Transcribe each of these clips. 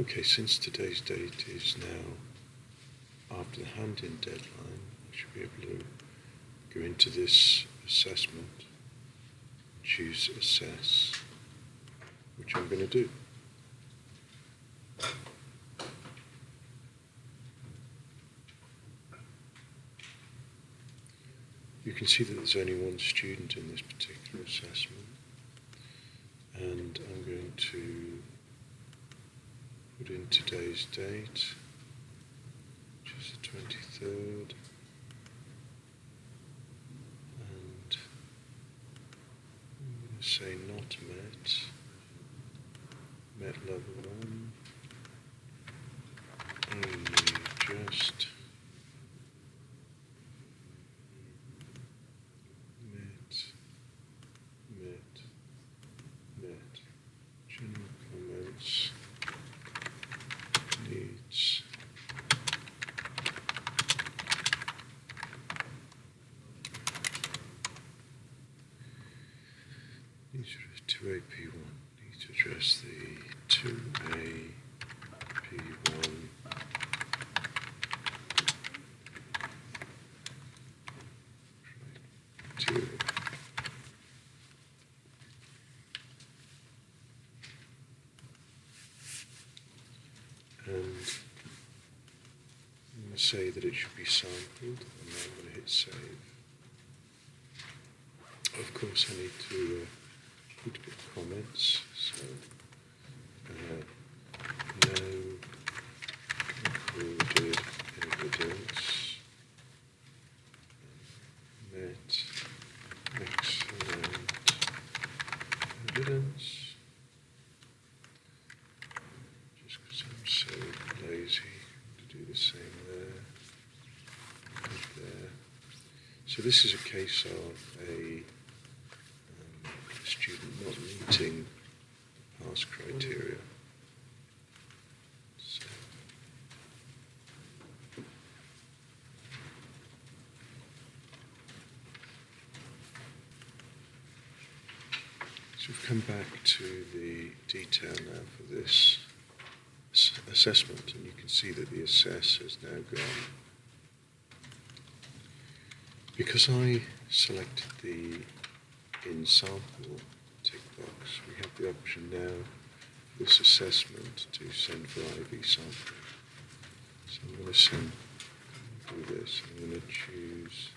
Okay, since today's date is now after the hand-in deadline, I should be able to go into this assessment, choose assess, which I'm going to do. You can see that there's only one student in this particular assessment, and I'm going to put in today's date, which is the 23rd, and I'm going to say not met level 1, only just met, general comments, needs, to AP1, need to address the 2AP1 criteria. And I'm going to say that it should be sampled, and now I'm going to hit save. Of course, I need to put a bit of comments, so no recorded evidence, met excellent evidence. Just because I'm so lazy to do the same there and there. So this is a case of a student not meeting the pass criteria. So we've come back to the detail now for this assessment, and you can see that the assess has now gone. Because I selected the in sample tick box, we have the option now for this assessment to send for IV sampling. So I'm going to do this. I'm going to choose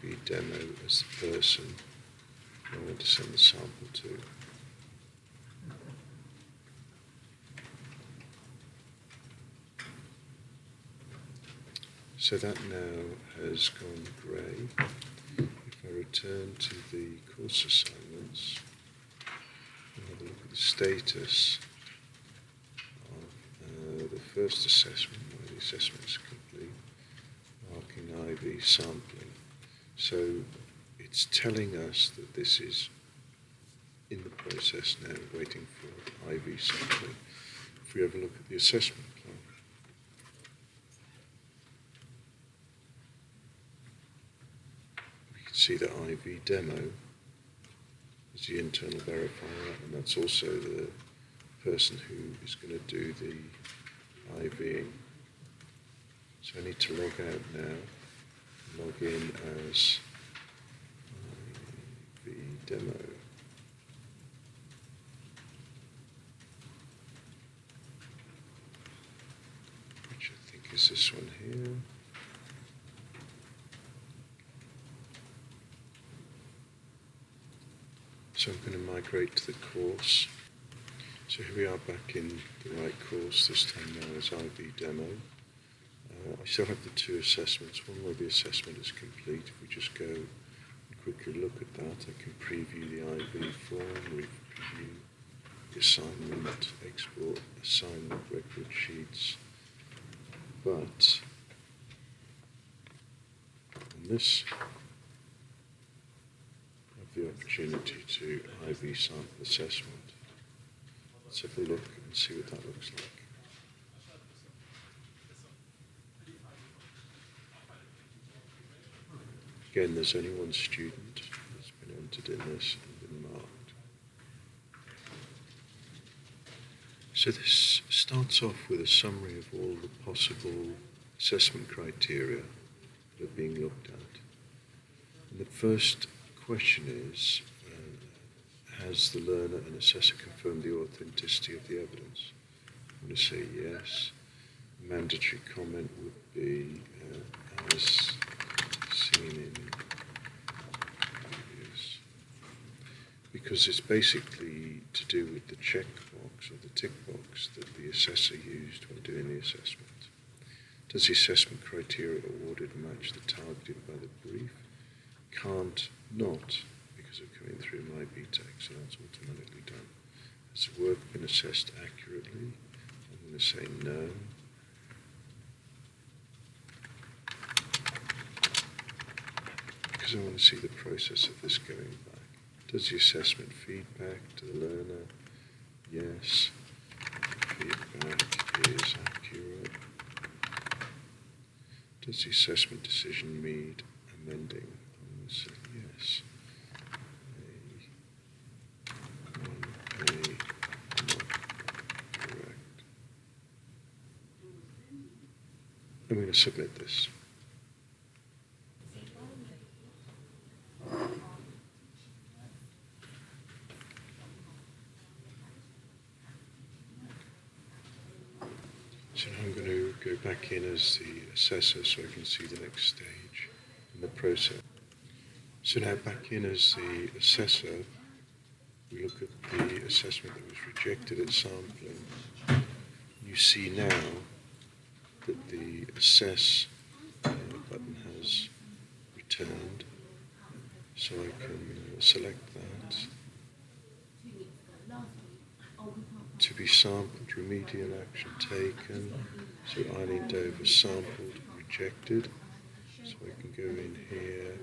IV demo as the person I want to send the sample to. So that now has gone grey. If I return to the course assignments and have a look at the status of the first assessment, where the assessment is complete, marking IV sampling. So it's telling us that this is in the process now, waiting for IV sampling. If we have a look at the assessment plan, see that IV demo is the internal verifier, and that's also the person who is going to do the IVing. So I need to log out now, log in as IV demo. Which I think is this one here. So I'm going to migrate to the course. So here we are back in the right course, this time now as IV demo. I still have the two assessments, one where the assessment is complete. If we just go and quickly look at that, I can preview the IV form, preview the assignment, export assignment record sheets. But on this, the opportunity to IV sample assessment. Let's have a look and see what that looks like. Again, there's only one student that's been entered in this and been marked. So this starts off with a summary of all the possible assessment criteria that are being looked at. And the first question is, has the learner and assessor confirmed the authenticity of the evidence? I'm going to say yes. Mandatory comment would be as seen in previous. Because it's basically to do with the checkbox or the tick box that the assessor used when doing the assessment. Does the assessment criteria awarded match the targeted by the brief? Can't not, because of coming through my BTEC, so that's automatically done. Has the work been assessed accurately? I'm going to say no. Because I want to see the process of this going back. Does the assessment feedback to the learner? Yes. Feedback is accurate. Does the assessment decision need amending? I'm going to say yes. A, not correct. I'm going to submit this. So now I'm going to go back in as the assessor so I can see the next stage in the process. So now back in as the assessor, we look at the assessment that was rejected at sampling. You see now that the assess button has returned, so I can select that. To be sampled, remedial action taken. So Eileen Dover sampled, rejected. So I can go in here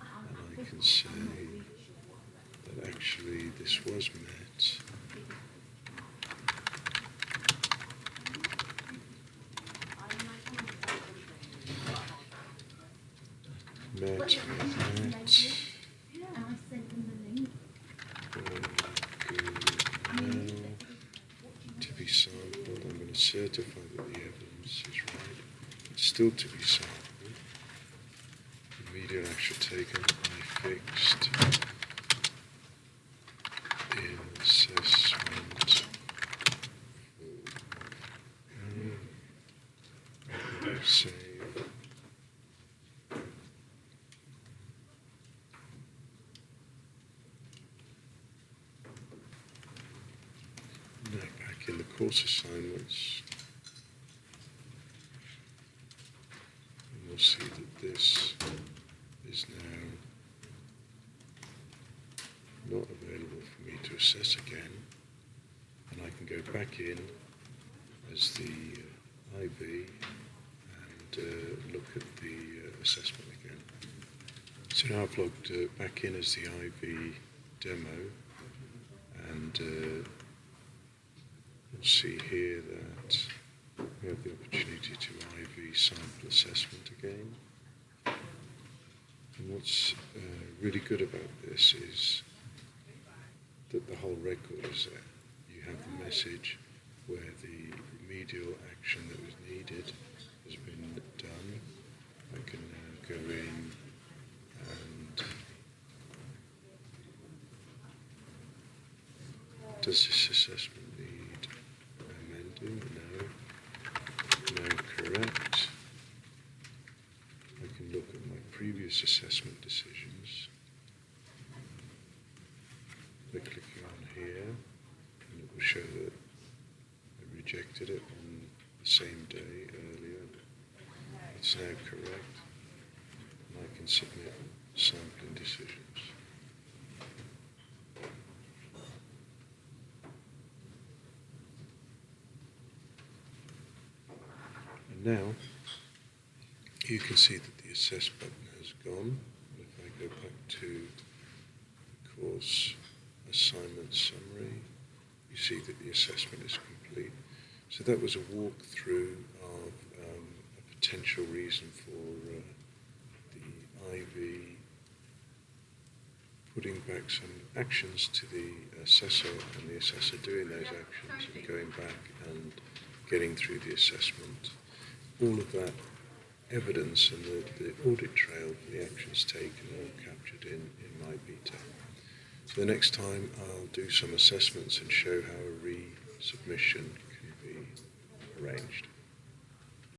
and I can say that actually this was met. Met. To be sampled, I'm going to certify that the evidence is right. It's still to be sampled. Remedial action taken, I fixed. In assessment. Save. Now back in the course assignments, and we'll see that this is now not available for me to assess again, and I can go back in as the IV and look at the assessment again. So now I've logged back in as the IV demo, and you'll see here that we have the opportunity to IV sample assessment again. And what's really good about this is that the whole record is there. You have the message where the remedial action that was needed has been done. I can now go in and does this assessment need amending? No. No, correct. I can look at my previous assessment decisions by clicking on here, and it will show that I rejected it on the same day earlier. It's now correct, and I can submit sampling decisions. And now you can see that the assess button has gone. If I go back to the course assignment summary, you see that the assessment is complete. So that was a walkthrough of a potential reason for the IV putting back some actions to the assessor and the assessor doing those actions and going back and getting through the assessment. All of that evidence and the audit trail for the actions taken are all captured in my beta. So the next time I'll do some assessments and show how a resubmission can be arranged.